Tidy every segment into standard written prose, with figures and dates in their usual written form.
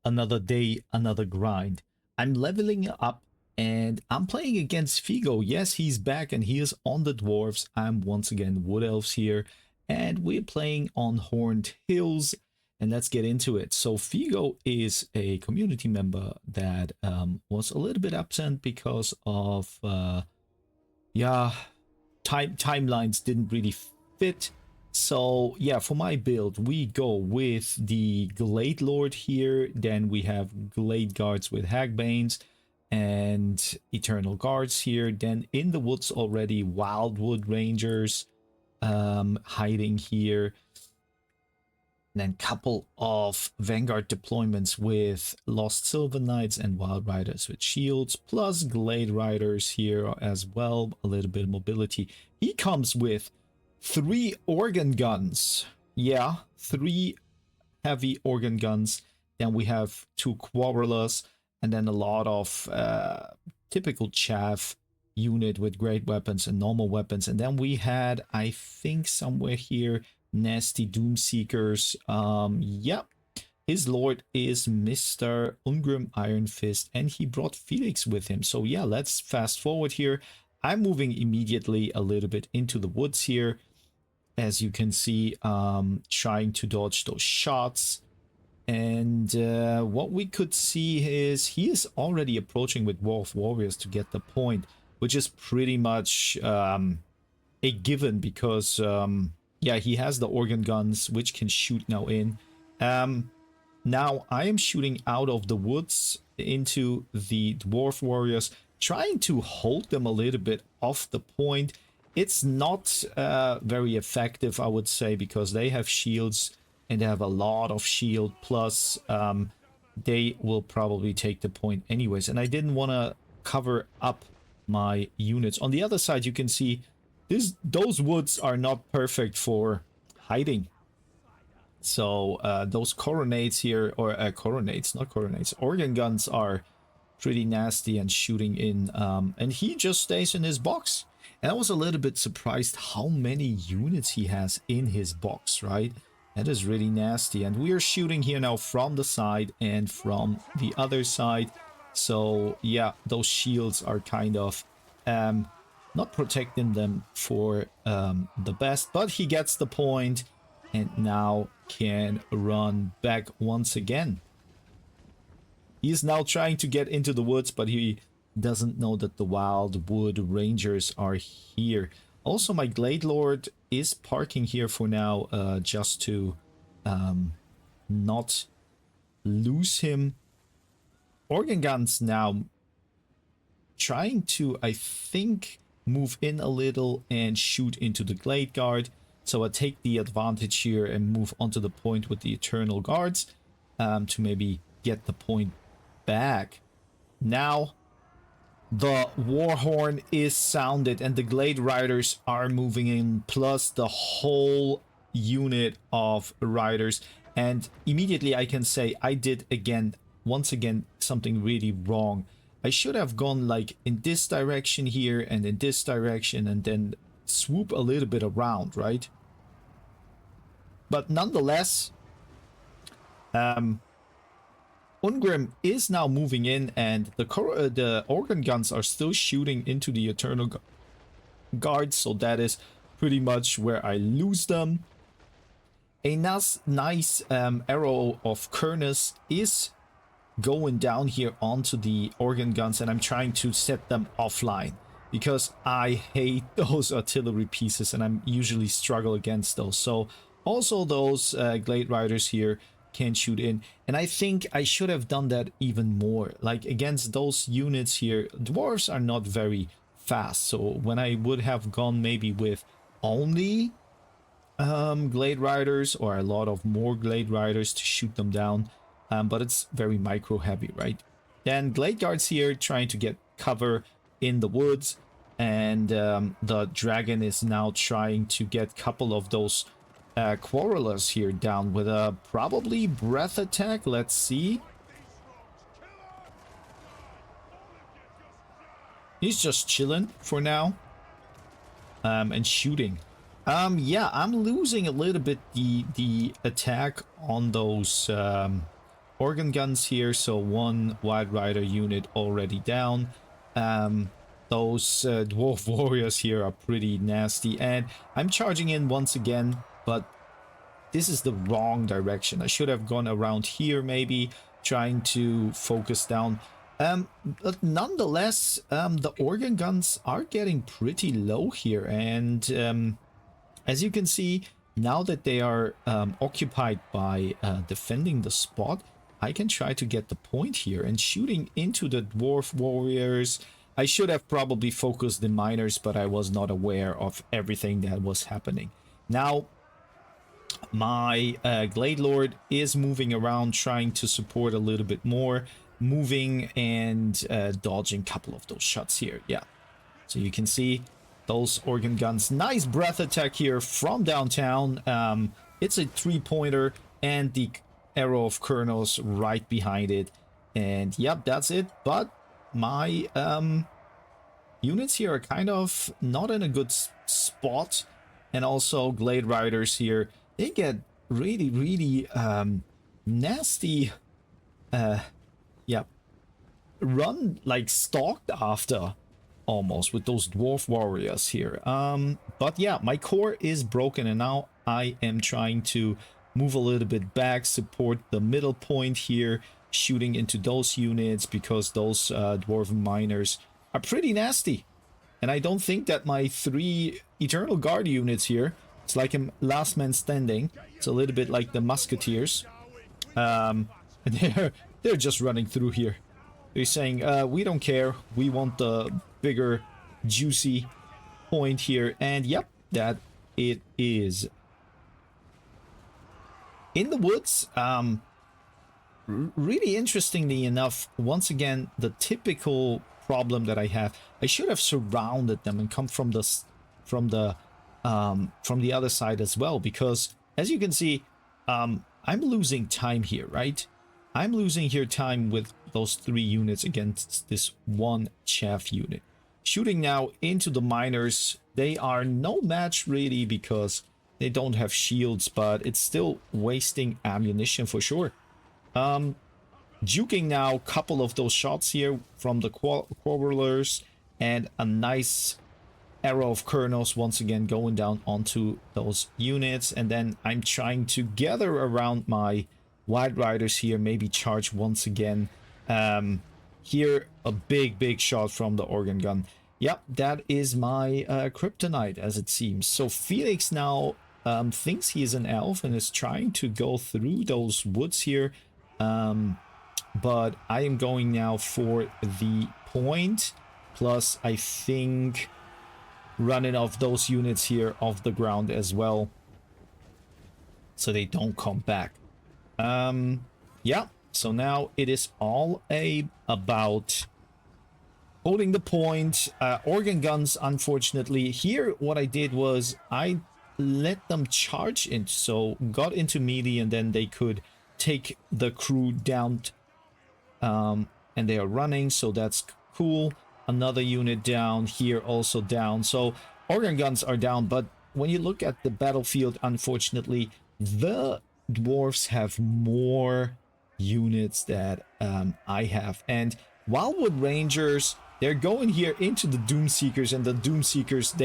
another day, another grind. I'm leveling up and I'm playing against Figo. Yes, he's back and he is on the Dwarfs. I'm once again Wood Elves here and we're playing on Horned Hills, and let's get into it. So Figo is a community member that was a little bit absent because of, yeah, timelines didn't really fit. So yeah, for my build, we go with the Glade Lord here. Then we have Glade Guards with Hagbanes and Eternal Guards here. Then in the woods already, Wildwood Rangers hiding here. And then couple of Vanguard deployments with Lost Silver Knights and Wild Riders with shields, plus Glade Riders here as well, a little bit of mobility. He comes with 3 organ guns. Yeah, 3 heavy organ guns. Then we have 2 Quarrelers, and then a lot of typical chaff unit with great weapons and normal weapons. And then we had, I think somewhere here, nasty Doom Seekers. Yep. His lord is Mr. Ungrim Iron Fist, and he brought Felix with him. So yeah, let's fast forward here. I'm moving immediately a little bit into the woods here. As you can see, trying to dodge those shots. And what we could see is he is already approaching with Dwarf Warriors to get the point, which is pretty much a given because yeah, he has the organ guns, which can shoot now in. Now I am shooting out of the woods into the Dwarf Warriors, trying to hold them a little bit off the point. It's not very effective, I would say, because they have shields and they have a lot of shield. Plus, they will probably take the point anyways. And I didn't want to cover up my units. On the other side, you can see those woods are not perfect for hiding. So those coronades here, or coronades, not coronades, organ guns are pretty nasty and shooting in. And he just stays in his box. And I was a little bit surprised how many units he has in his box, right? That is really nasty. And we are shooting here now from the side and from the other side. So yeah, those shields are kind of not protecting them for the best. But he gets the point and now can run back once again. He is now trying to get into the woods, but he doesn't know that the Wildwood Rangers are here. Also, my Glade Lord is parking here for now, just to not lose him. Organ guns now trying to, I think, move in a little and shoot into the Glade Guard. So I take the advantage here and move onto the point with the Eternal Guards to maybe get the point back. Now the war horn is sounded and the Glade Riders are moving in, plus the whole unit of riders. And immediately I can say I did once again something really wrong. I should have gone like in this direction here and in this direction and then swoop a little bit around, right? But nonetheless, Ungrim is now moving in, and the organ guns are still shooting into the Eternal Guards, so that is pretty much where I lose them. A nice arrow of Kernus is going down here onto the organ guns, and I'm trying to set them offline because I hate those artillery pieces and I'm usually struggle against those. So also those Glade Riders here can shoot in, and I think I should have done that even more. Like against those units here, dwarves are not very fast, so when I would have gone maybe with only Glade Riders or a lot of more Glade Riders to shoot them down, but it's very micro heavy, right? Then Glade Guards here trying to get cover in the woods, and the dragon is now trying to get a couple of those Quarrelers here down with a probably breath attack. Let's see. He's just chilling for now and shooting. Yeah, I'm losing a little bit the attack on those organ guns here, so one Wild Rider unit already down. Those Dwarf Warriors here are pretty nasty, and I'm charging in once again, but this is the wrong direction. I should have gone around here, maybe, trying to focus down. But nonetheless, the organ guns are getting pretty low here, and as you can see, now that they are occupied by defending the spot, I can try to get the point here and shooting into the Dwarf Warriors. I should have probably focused the miners, but I was not aware of everything that was happening. Now, my Glade Lord is moving around, trying to support a little bit more, moving and dodging a couple of those shots here. Yeah, so you can see those organ guns. Nice breath attack here from downtown. It's a 3-pointer and the arrow of kernels right behind it. And yep, that's it. But my units here are kind of not in a good spot. And also Glade Riders here, they get really nasty, yeah, run like stalked after almost with those Dwarf Warriors here. But yeah, my core is broken, and now I am trying to move a little bit back, support the middle point here, shooting into those units because those Dwarven miners are pretty nasty. And I don't think that my 3 Eternal Guard units here, it's like a last man standing. It's a little bit like the Musketeers. And they're just running through here. They're saying, we don't care. We want the bigger, juicy point here. And yep, that it is. In the woods, really interestingly enough, once again, the typical problem that I have, I should have surrounded them and come from the other side as well, because as you can see, I'm losing time here, right? I'm losing here time with those 3 units against this 1 chaff unit. Shooting now into the miners. They are no match really because they don't have shields, but it's still wasting ammunition for sure. Juking now a couple of those shots here from the quarrelers, and a nice arrow of kernels once again going down onto those units. And then I'm trying to gather around my Wild Riders here, maybe charge once again. Here a big shot from the organ gun. Yep, that is my kryptonite, as it seems. So Felix now thinks he is an elf and is trying to go through those woods here. But I am going now for the point, plus I think running off those units here off the ground as well, so they don't come back. Yeah, so now it is all about holding the point. Organ guns, unfortunately. Here what I did was I let them charge in, so got into melee, and then they could take the crew down, and they are running, so that's cool. Another unit down here, also down. So organ guns are down, but when you look at the battlefield, unfortunately, the dwarves have more units that I have. And Wildwood Rangers, they're going here into the Doomseekers, and the Doomseekers,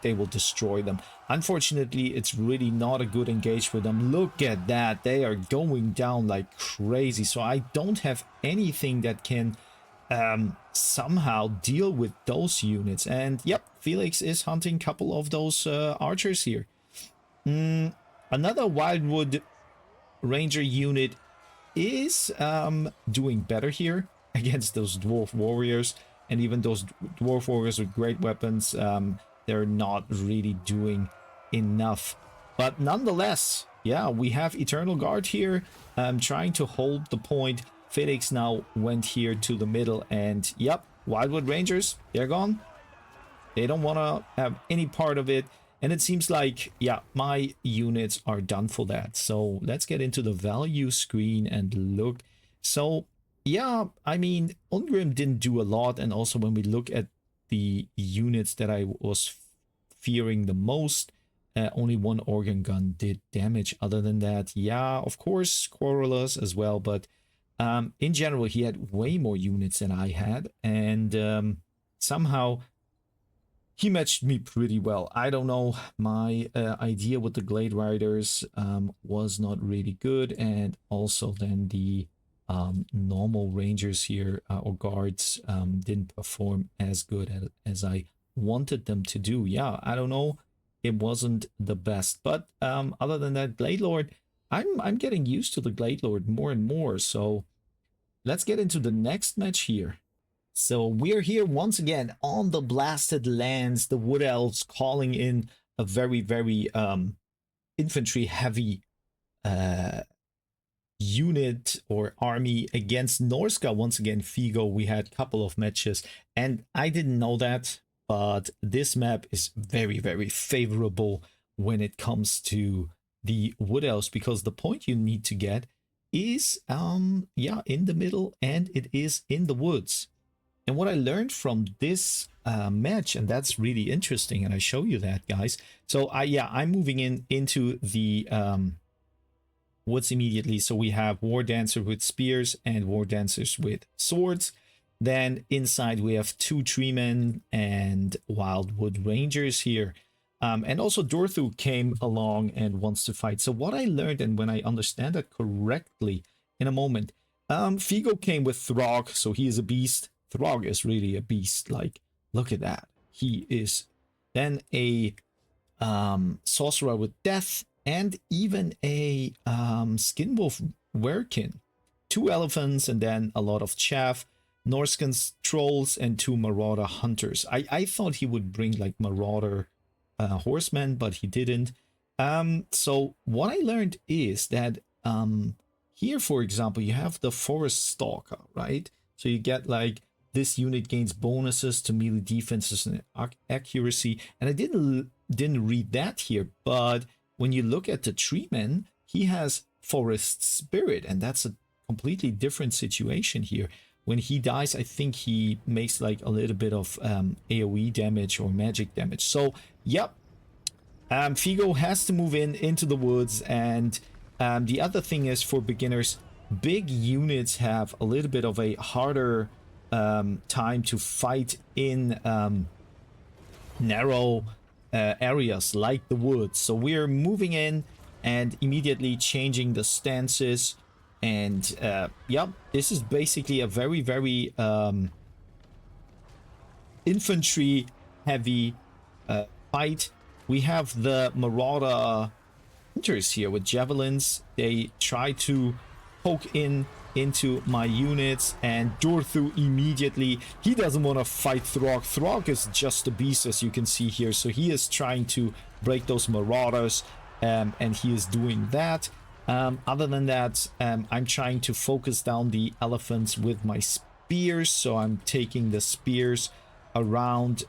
they will destroy them. Unfortunately, it's really not a good engage with them. Look at that. They are going down like crazy. So I don't have anything that can somehow deal with those units. And yep, Felix is hunting a couple of those archers here. Another Wildwood Ranger unit is doing better here against those Dwarf Warriors. And even those Dwarf Warriors with great weapons, they're not really doing enough. But nonetheless, yeah, we have Eternal Guard here, trying to hold the point. Felix now went here to the middle, and yep, Wildwood Rangers, they're gone. They don't want to have any part of it. And it seems like, yeah, my units are done for that. So let's get into the value screen and look. So yeah, I mean, Ungrim didn't do a lot. And also when we look at the units that I was fearing the most, only one organ gun did damage. Other than that, yeah, of course, Quarrelers as well, but in general, he had way more units than I had, and somehow he matched me pretty well. I don't know, my idea with the Glade Riders was not really good, and also then the normal Rangers here or Guards didn't perform as good as I wanted them to do. Yeah, I don't know, it wasn't the best, but other than that, Glade Lord, I'm getting used to the Glade Lord more and more. So let's get into the next match here. So we're here once again on the Blasted Lands, the Wood Elves calling in a very, very infantry heavy unit or army against Norsca. Once again, Figo, we had a couple of matches, and I didn't know that, but this map is very, very favorable when it comes to the Wood Elves, because the point you need to get is yeah, in the middle, and it is in the woods. And what I learned from this match, and that's really interesting, and I show you that, guys. So I'm moving into the woods immediately. So we have War Dancer with spears and War Dancers with swords. Then inside we have 2 Treemen and Wildwood Rangers here. And also Dorthu came along and wants to fight. So what I learned, and when I understand that correctly in a moment, Figo came with Throg, so he is a beast. Throg is really a beast. Like, look at that. He is then a sorcerer with death, and even a Skinwolf Werkin. 2 elephants, and then a lot of chaff. Norscan's trolls and 2 marauder hunters. I thought he would bring like marauder horsemen, but he didn't. So what I learned is that here, for example, you have the forest stalker, right? So you get like, this unit gains bonuses to melee defenses and accuracy, and I didn't read that here, but when you look at the Treeman, he has Forest Spirit, and that's a completely different situation here. When he dies, I think he makes like a little bit of AoE damage or magic damage. So, yep, Figo has to move into the woods, and the other thing is, for beginners, big units have a little bit of a harder time to fight in narrow areas like the woods. So we're moving in and immediately changing the stances, and yep, this is basically a very, very infantry heavy fight. We have the marauder hunters here with javelins. They try to poke into my units, and Dorthu immediately, he doesn't want to fight Throg. Throg is just a beast, as you can see here, so he is trying to break those marauders, and he is doing that. Other than that, I'm trying to focus down the elephants with my spears, so I'm taking the spears around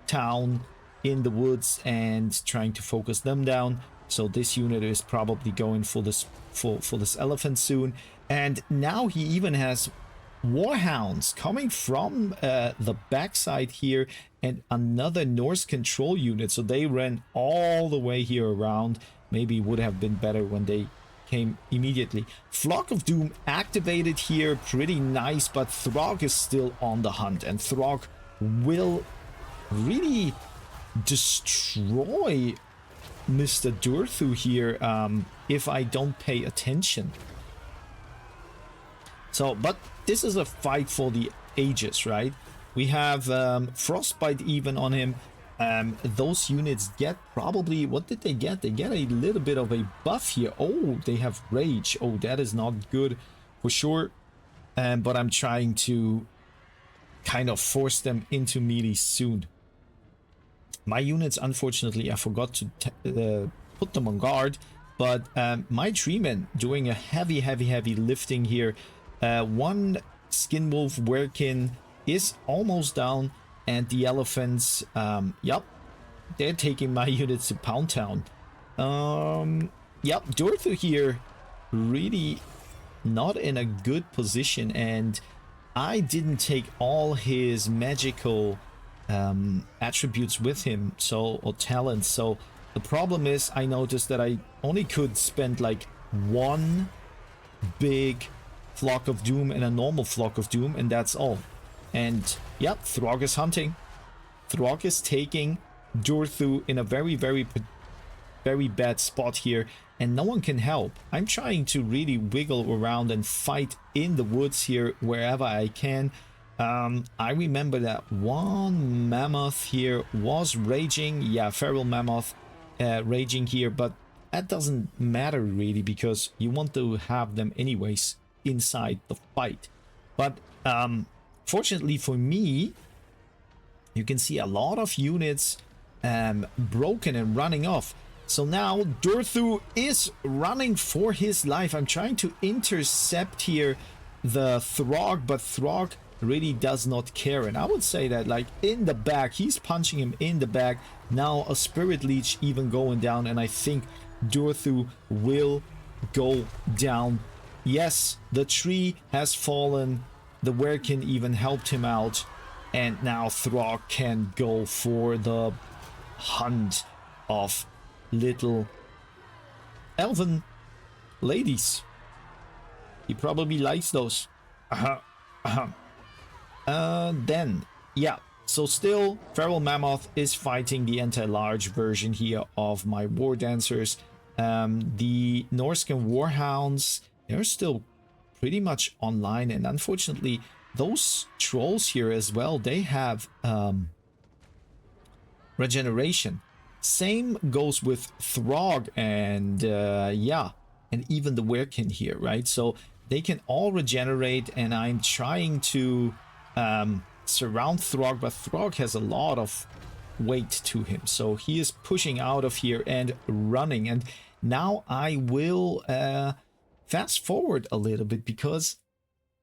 town in the woods and trying to focus them down. So this unit is probably going for this elephant soon. And now he even has warhounds coming from the backside here, and another Norse control unit. So they ran all the way here around. Maybe would have been better when they came immediately. Flock of Doom activated here, pretty nice, but Throg is still on the hunt, and Throg will really destroy Mr. Dorthu here if I don't pay attention. So, but this is a fight for the ages, right? We have Frostbite even on him. Those units get probably, what did they get? They get a little bit of a buff here. Oh, they have Rage. Oh, that is not good for sure. But I'm trying to kind of force them into melee soon. My units, unfortunately, I forgot to put them on guard. But my Treemen doing a heavy lifting here. 1 Skinwolf Werkin is almost down, and the elephants, yep, they're taking my units to Pound Town. Yep, Dorthu here really not in a good position, and I didn't take all his magical attributes with him, so, or talents, so The problem is I noticed that I only could spend like one big Flock of Doom and a normal Flock of Doom, and that's all. And yeah, Throg is hunting. Throg is taking Durthu in a very, very bad spot here, and no one can help. I'm trying to really wiggle around and fight in the woods here wherever I can. I remember that one mammoth here was raging. Yeah, feral mammoth raging here, but that doesn't matter really because you want to have them anyways inside the fight. But fortunately for me, you can see a lot of units broken and running off. So now Durthu is running for his life. I'm trying to intercept here the Throg, but Throg really does not care. And I would say that like in the back, he's punching him in the back. Now a Spirit Leech even going down, and I think Durthu will go down. Yes, the tree has fallen. The Werkin even helped him out. And now Throg can go for the hunt of little elven ladies. He probably likes those. Then, yeah. So still, Feral Mammoth is fighting the anti-large version here of my War Dancers. The Norscan Warhounds, they're still pretty much online, and unfortunately, those trolls here as well, they have regeneration. Same goes with Throg and yeah, and even the Werkin here, right? So they can all regenerate, and I'm trying to surround Throg, but Throg has a lot of weight to him, so he is pushing out of here and running. And now I will fast forward a little bit, because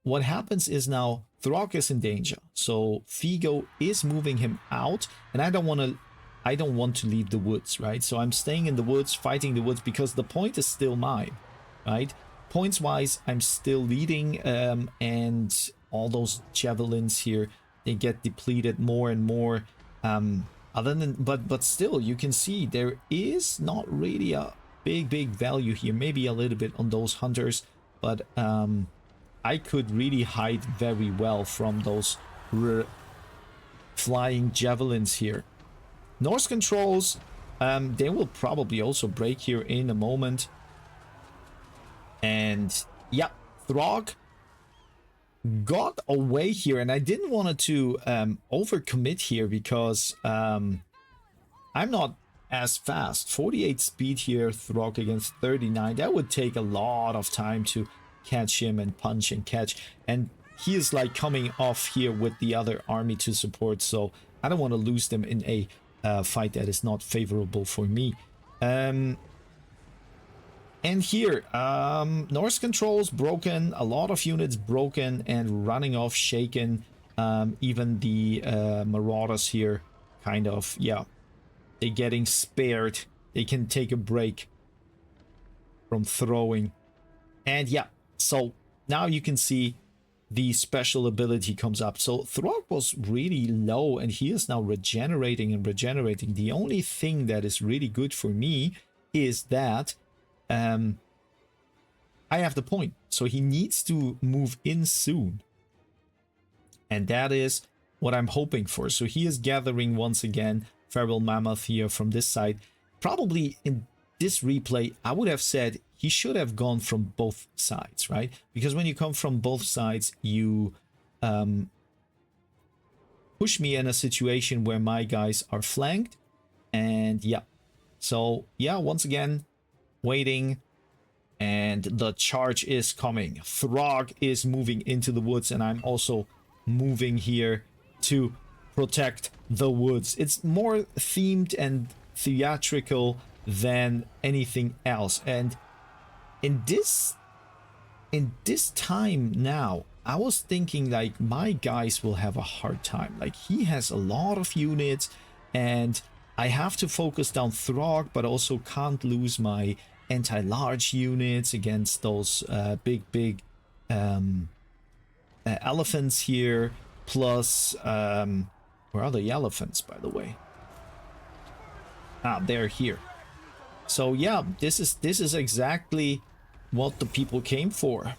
what happens is now Throg is in danger, so Figo is moving him out, and I don't want to leave the woods, right? So I'm staying in the woods, fighting the woods, because the point is still mine, right? Points wise, I'm still leading, and all those javelins here, they get depleted more and more. But still, you can see there is not really a big value here. Maybe a little bit on those hunters, but I could really hide very well from those flying javelins here. Norse controls, they will probably also break here in a moment. And yeah, Throg got away here, and I didn't want to overcommit here, because I'm not as fast. 48 speed here, Throg against 39. That would take a lot of time to catch him and punch and catch. And he is like coming off here with the other army to support, so I don't want to lose them in a fight that is not favorable for me. And here, Norse controls broken, a lot of units broken and running off, shaken. Even the Marauders here, kind of, yeah, they're getting spared. They can take a break from throwing. And yeah, so now you can see the special ability comes up. So Throg was really low, and he is now regenerating and regenerating. The only thing that is really good for me is that I have the point, so he needs to move in soon, and that is what I'm hoping for. So he is gathering once again. Feral Mammoth here from this side. Probably in this replay, I would have said he should have gone from both sides, right? Because when you come from both sides, you push me in a situation where my guys are flanked. And yeah, so yeah, once again, waiting, and the charge is coming. Throg is moving into the woods, and I'm also moving here to protect the woods. It's more themed and theatrical than anything else. And in this time now, I was thinking like my guys will have a hard time. Like, he has a lot of units, and I have to focus down Throg, but also can't lose my anti-large units against those big elephants here. Plus, where are the elephants, by the way? Ah, they're here. So yeah, this is exactly what the people came for.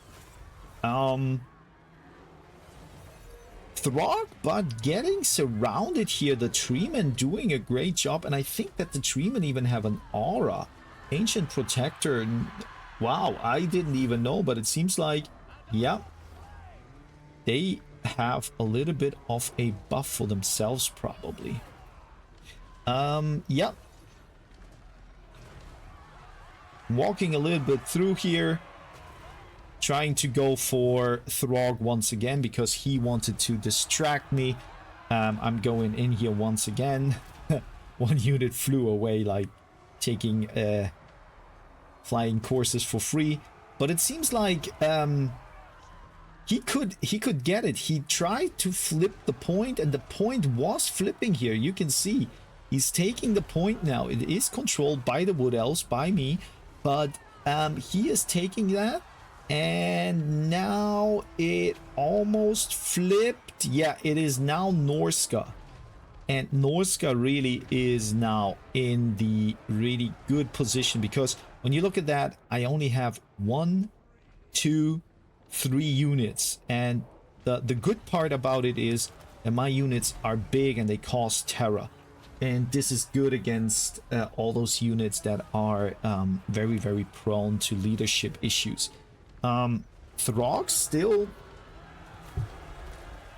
Throg, but getting surrounded here. The treemen doing a great job, and I think that the treemen even have an aura. Ancient Protector. Wow, I didn't even know, but it seems like, yeah, they have a little bit of a buff for themselves, probably. Yeah. Walking a little bit through here. Trying to go for Throg once again because he wanted to distract me. I'm going in here once again. One unit flew away, like taking flying courses for free. But it seems like he could get it. He tried to flip the point, and the point was flipping here. You can see he's taking the point now. It is controlled by the Wood Elves, by me, but he is taking that. And now it almost flipped. Yeah, it is now Norsca. And Norsca really is now in the really good position, because when you look at that, I only have 1, 2, 3 units. And the good part about it is that my units are big and they cause terror. And this is good against all those units that are very, very prone to leadership issues. Throg still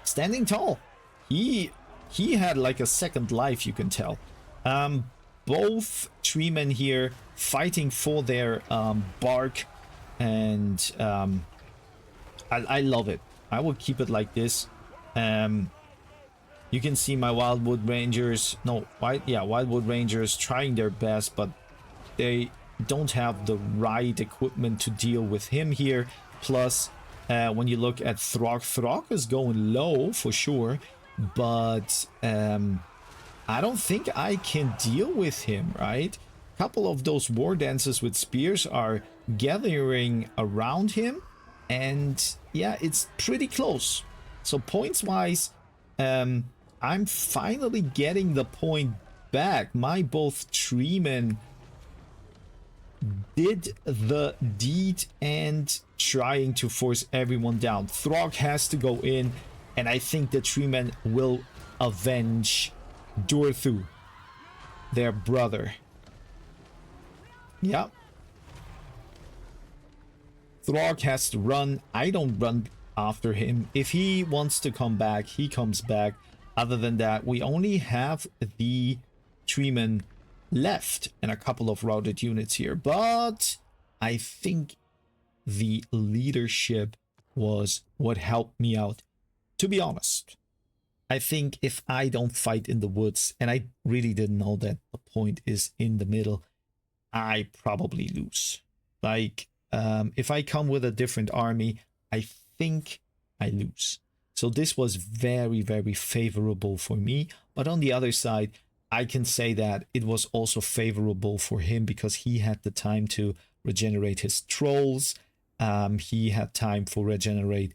standing tall. He had like a second life, you can tell. Both treemen here fighting for their bark, and I love it. I will keep it like this. You can see my Wildwood Rangers, Wildwood Rangers trying their best, but they don't have the right equipment to deal with him here. Plus, when you look at Throg is going low for sure, but I don't think I can deal with him, right? A couple of those war dancers with spears are gathering around him, and yeah, it's pretty close. So points wise, I'm finally getting the point back. My both treemen did the deed and trying to force everyone down. Throg has to go in, and I think the treemen will avenge Dorthu, their brother. Yeah. Throg has to run. I don't run after him. If he wants to come back, he comes back. Other than that, we only have the treemen left and a couple of routed units here, but I think the leadership was what helped me out. To be honest, I think if I don't fight in the woods, and I really didn't know that the point is in the middle, I probably lose. Like, if I come with a different army, I think I lose. So this was very, very favorable for me. But on the other side, I can say that it was also favorable for him because he had the time to regenerate his trolls. He had time for regenerate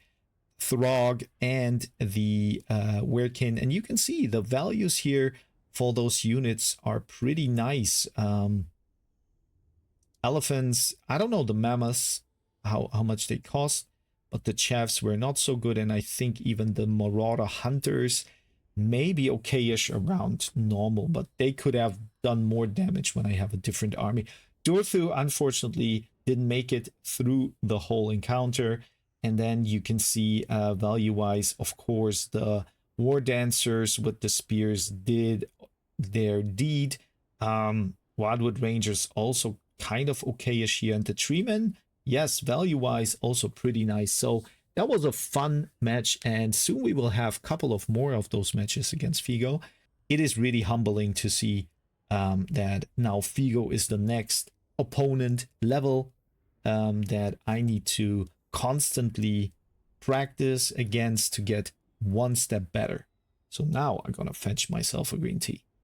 Throg and the Werekin. And you can see the values here for those units are pretty nice. Elephants, I don't know the mammoths, how much they cost, but the chaffs were not so good. And I think even the Marauder Hunters may be okay-ish around normal, but they could have done more damage when I have a different army. Dorthu, unfortunately, didn't make it through the whole encounter. And then you can see value-wise, of course, the War Dancers with the spears did their deed. Wildwood Rangers also kind of okay-ish here. And the Treemen, yes, value-wise, also pretty nice. So that was a fun match, and soon we will have a couple of more of those matches against Figo. It is really humbling to see that now Figo is the next opponent level that I need to constantly practice against to get one step better. So now I'm gonna fetch myself a green tea.